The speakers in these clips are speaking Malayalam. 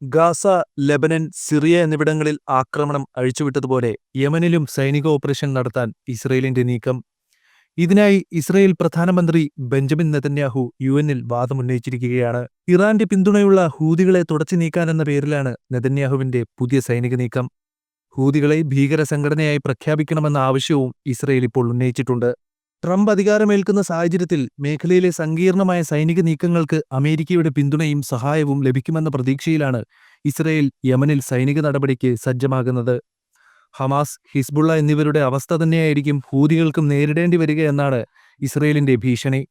ഗാസ, ലെബനൻ, സിറിയ എന്നിവിടങ്ങളിൽ ആക്രമണം അഴിച്ചുവിട്ടതുപോലെ യമനിലും സൈനിക ഓപ്പറേഷൻ നടത്താൻ ഇസ്രയേലിന്റെ നീക്കം. ഇതിനായി ഇസ്രയേൽ പ്രധാനമന്ത്രി ബെഞ്ചമിൻ നെതന്യാഹു യുഎന്നിൽ വാദമുന്നയിച്ചിരിക്കുകയാണ്. ഇറാന്റെ പിന്തുണയുള്ള ഹൂതികളെ തുടച്ചു നീക്കാനെന്ന പേരിലാണ് നെതന്യാഹുവിന്റെ പുതിയ സൈനിക നീക്കം. ഹൂതികളെ ഭീകര സംഘടനയായി പ്രഖ്യാപിക്കണമെന്ന ആവശ്യവും ഇസ്രയേൽ ഇപ്പോൾ ഉന്നയിച്ചിട്ടുണ്ട്. ട്രംപ് അധികാരമേൽക്കുന്ന സാഹചര്യത്തിൽ മേഖലയിലെ സങ്കീർണമായ സൈനിക നീക്കങ്ങൾക്ക് അമേരിക്കയുടെ പിന്തുണയും സഹായവും ലഭിക്കുമെന്ന പ്രതീക്ഷയിലാണ് ഇസ്രയേൽ യമനിൽ സൈനിക നടപടിക്ക് സജ്ജമാകുന്നത്. ഹമാസ്, ഹിസ്ബുള്ള എന്നിവരുടെ അവസ്ഥ തന്നെയായിരിക്കും ഹൂതികൾക്കും നേരിടേണ്ടി വരികയെന്നാണ് ഇസ്രയേലിന്റെ ഭീഷണി.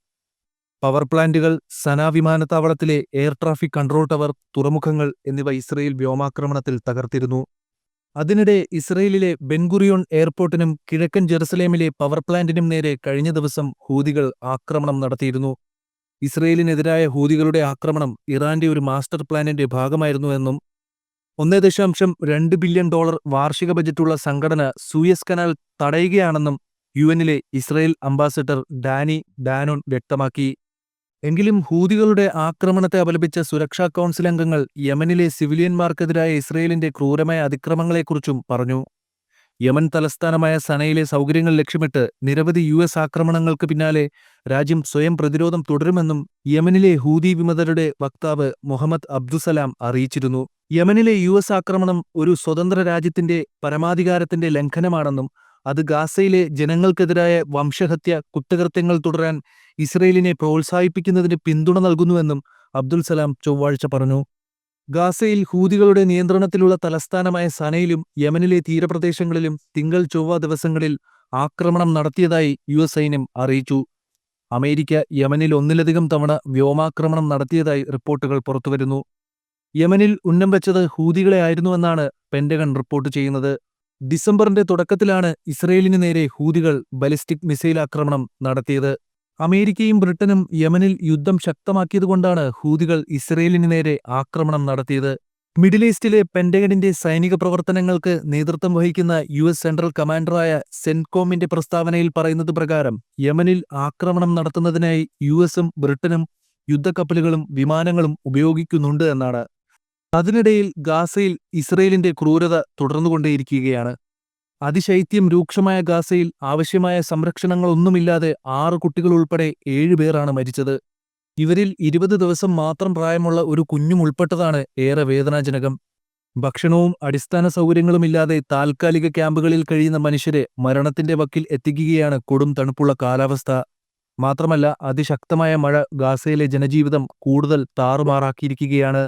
പവർ പ്ലാന്റുകൾ, സനാ വിമാനത്താവളത്തിലെ എയർ ട്രാഫിക് കൺട്രോൾ ടവർ, തുറമുഖങ്ങൾ എന്നിവ ഇസ്രയേൽ വ്യോമാക്രമണത്തിൽ തകർത്തിരുന്നു. അതിനിടെ ഇസ്രയേലിലെ ബെൻഗുറിയോൺ എയർപോർട്ടിനും കിഴക്കൻ ജെറുസലേമിലെ പവർ പ്ലാന്റിനും നേരെ കഴിഞ്ഞ ദിവസം ഹൂതികൾ ആക്രമണം നടത്തിയിരുന്നു. ഇസ്രയേലിനെതിരായ ഹൂതികളുടെ ആക്രമണം ഇറാന്റെ ഒരു മാസ്റ്റർ പ്ലാനിന്റെ ഭാഗമായിരുന്നുവെന്നും 1.2 ബില്യൺ വാർഷിക ബജറ്റുള്ള സംഘടന സൂയസ് കനാൽ തടയുകയാണെന്നും യുഎന്നിലെ ഇസ്രയേൽ അംബാസഡർ ഡാനി ഡാനോൻ വ്യക്തമാക്കി. എങ്കിലും ഹൂതികളുടെ ആക്രമണത്തെ അപലപിച്ച സുരക്ഷാ കൗൺസിൽ അംഗങ്ങൾ യമനിലെ സിവിലിയന്മാർക്കെതിരായ ഇസ്രയേലിന്റെ ക്രൂരമായ അതിക്രമങ്ങളെക്കുറിച്ചും പറഞ്ഞു. യമൻ തലസ്ഥാനമായ സനയിലെ സൗകര്യങ്ങൾ ലക്ഷ്യമിട്ട് നിരവധി യുഎസ് ആക്രമണങ്ങൾക്ക് പിന്നാലെ രാജ്യം സ്വയം പ്രതിരോധം തുടരുമെന്നും യമനിലെ ഹൂതി വിമതരുടെ വക്താവ് മുഹമ്മദ് അബ്ദുസലാം അറിയിച്ചിരുന്നു. യമനിലെ യുഎസ് ആക്രമണം ഒരു സ്വതന്ത്ര രാജ്യത്തിന്റെ പരമാധികാരത്തിന്റെ ലംഘനമാണെന്നും അത് ഗാസയിലെ ജനങ്ങൾക്കെതിരായ വംശഹത്യ കുറ്റകൃത്യങ്ങൾ തുടരാൻ ഇസ്രയേലിനെ പ്രോത്സാഹിപ്പിക്കുന്നതിന് പിന്തുണ നൽകുന്നുവെന്നും അബ്ദുൽ സലാം ചൊവ്വാഴ്ച പറഞ്ഞു. ഗാസയിൽ ഹൂതികളുടെ നിയന്ത്രണത്തിലുള്ള തലസ്ഥാനമായ സനയിലും യമനിലെ തീരപ്രദേശങ്ങളിലും തിങ്കൾ, ചൊവ്വ ദിവസങ്ങളിൽ ആക്രമണം നടത്തിയതായി യുഎസ് സൈന്യം അറിയിച്ചു. അമേരിക്ക യമനിൽ ഒന്നിലധികം തവണ വ്യോമാക്രമണം നടത്തിയതായി റിപ്പോർട്ടുകൾ പുറത്തുവരുന്നു. യമനിൽ ഉന്നം വെച്ചത് ഹൂതികളെ ആയിരുന്നുവെന്നാണ് പെന്റഗൺ റിപ്പോർട്ട് ചെയ്യുന്നത്. ഡിസംബറിന്റെ തുടക്കത്തിലാണ് ഇസ്രയേലിനു നേരെ ഹൂതികൾ ബലിസ്റ്റിക് മിസൈൽ ആക്രമണം നടത്തിയത്. അമേരിക്കയും ബ്രിട്ടനും യമനിൽ യുദ്ധം ശക്തമാക്കിയതുകൊണ്ടാണ് ഹൂതികൾ ഇസ്രയേലിനു നേരെ ആക്രമണം നടത്തിയത്. മിഡിൽ ഈസ്റ്റിലെ പെന്റഗണിന്റെ സൈനിക പ്രവർത്തനങ്ങൾക്ക് നേതൃത്വം വഹിക്കുന്ന യുഎസ് സെൻട്രൽ കമാൻഡറായ സെൻകോമിന്റെ പ്രസ്താവനയിൽ പറയുന്നത് പ്രകാരം യമനിൽ ആക്രമണം നടത്തുന്നതിനായി യുഎസും ബ്രിട്ടനും യുദ്ധക്കപ്പലുകളും വിമാനങ്ങളും ഉപയോഗിക്കുന്നുണ്ട് എന്നാണ്. അതിനിടയിൽ ഗാസയിൽ ഇസ്രയേലിന്റെ ക്രൂരത തുടർന്നുകൊണ്ടേയിരിക്കുകയാണ്. അതിശൈത്യം രൂക്ഷമായ ഗാസയിൽ ആവശ്യമായ സംരക്ഷണങ്ങളൊന്നുമില്ലാതെ 6 കുട്ടികൾ ഉൾപ്പെടെ 7 പേരാണ് മരിച്ചത്. ഇവരിൽ 20 ദിവസം മാത്രം പ്രായമുള്ള ഒരു കുഞ്ഞും ഉൾപ്പെട്ടതാണ് ഏറെ വേദനാജനകം. ഭക്ഷണവും അടിസ്ഥാന സൗകര്യങ്ങളുമില്ലാതെ താൽക്കാലിക ക്യാമ്പുകളിൽ കഴിയുന്ന മനുഷ്യരെ മരണത്തിന്റെ വക്കിൽ എത്തിക്കുകയാണ് കൊടും തണുപ്പുള്ള കാലാവസ്ഥ. മാത്രമല്ല, അതിശക്തമായ മഴ ഗാസയിലെ ജനജീവിതം കൂടുതൽ താറുമാറാക്കിയിരിക്കുകയാണ്.